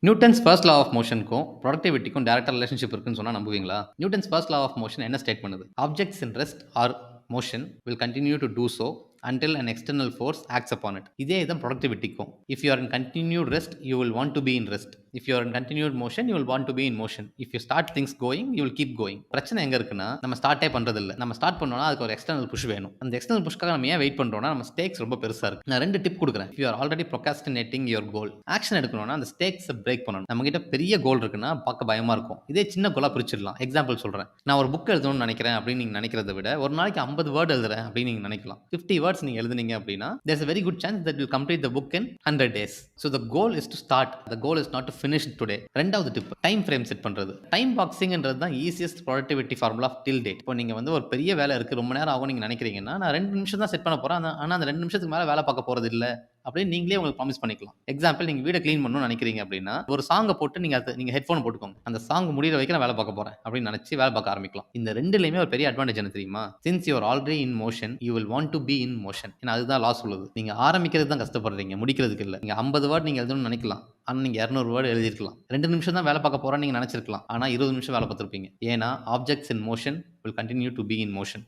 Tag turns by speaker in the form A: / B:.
A: Newton's first law of மோஷனுக்கும் ப்ரொடக்டிவிட்டிக்கும் டேரக்டா ரிலேஷன்ஷிப் இருக்குன்னு சொன்னா நம்புவீங்களா? Newton's first law of motion என்ன ஸ்டேட் பண்ணுது? Objects in rest or motion will continue to do so until an external force acts upon it. இதே தான் ப்ரொடக்டிவிட்டிக்கும். If you are in continued rest you will want to be in rest. If you are in continued motion you will want to be in motion. If you start things going you will keep going. பிரச்சனை எங்க இருக்குன்னா நம்ம ஸ்டார்ட்டே பண்றது இல்ல. நம்ம start பண்ணோம்னா அதுக்கு ஒரு எக்ஸ்டர்னல் புஷ் வேணும். அந்த எக்ஸ்டர்னல் புஷ்க்காக நம்ம ஏன் வெயிட் பண்றோம்னா நம்ம ஸ்டேக்ஸ் ரொம்ப பெருசா இருக்கு. நான் 2 டிப் கொடுக்குறேன். If you are already procrastinating your goal, action எடுக்கணும்னா அந்த ஸ்டேக்ஸை பிரேக் பண்ணணும். நம்ம கிட்ட பெரிய கோல் இருக்குன்னா பார்க்க பயமா இருக்கும். இதே சின்ன கோலா பிரிச்சிடலாம். எக்ஸாம்பிள் சொல்றேன். நான் ஒரு புக் எழுதணும்னு நினைக்கிறேன் அப்படின்னு நீங்க நினைக்கிறத விட ஒரு நாளைக்கு 50 வேர்ட் எழுதுறேன் அப்படின்னு நீங்க நினைக்கலாம். 50 வேர்ட்ஸ் நீங்க எழுதுனீங்க அப்படின்னா there's a very good chance that you'll complete the book in 100 days. So the goal is to start. The goal is not to finish it today. ரெண்டாவது டிப் டைம் ஃப்ரேம் செட் பண்றது. Time பாக்ஸிங்ன்றது தான் easiest productivity formula of till date. இப்போ நீங்க வந்து ஒரு பெரிய வேலை இருக்கு, ரொம்ப நேரம் ஆகும் நீங்க நினைக்கிறீங்கன்னா நான் 2 நிமிஷம் தான் செட் பண்ண போறேன், ஆனா அந்த 2 நிமிஷத்துக்கு மேல வேலை பார்க்க போறது இல்ல அப்படின்னு நீங்களே உங்களுக்கு ப்ராமிஸ் பண்ணிக்கலாம். எக்ஸாம்பிள், நீங்க வீடை க்ளீன் பண்ணணும்னு நினைக்கிறீங்க அப்படின்னா ஒரு சாங்கை போட்டு நீங்க ஹெட்ஃபோன் போட்டுக்கோங்க. அந்த சாங் முடிகிற வரைக்கும் நான் வேலை பார்க்க போறேன் அப்படின்னு நினைச்சு வேலை பார்க்க ஆரம்பிக்கலாம். இந்த ரெண்டுலயுமே ஒரு பெரிய அட்வான்டேஜ் என்ன தெரியுமா? Since you are already in motion you will want to be in motion. ஏன்னா அதுதான் லா சொல்லுது. நீங்க ஆரம்பிக்கிறது தான் கஷ்டப்படுறீங்க, முடிக்கிறதுக்கு இல்லை. நீங்க 50 வேர்ட் நீங்க எழுதணும்னு நினைக்கலாம், ஆனா நீங்க 200 வேர்டு எழுதிருக்கலாம். 2 நிமிஷம் தான் வேலை பார்க்க போறேன்னு நீங்க நினைச்சிருக்கலாம், ஆனா 20 நிமிஷம் வேலை பார்த்திருப்பீங்க. ஏன்னா objects in motion will continue to be in motion.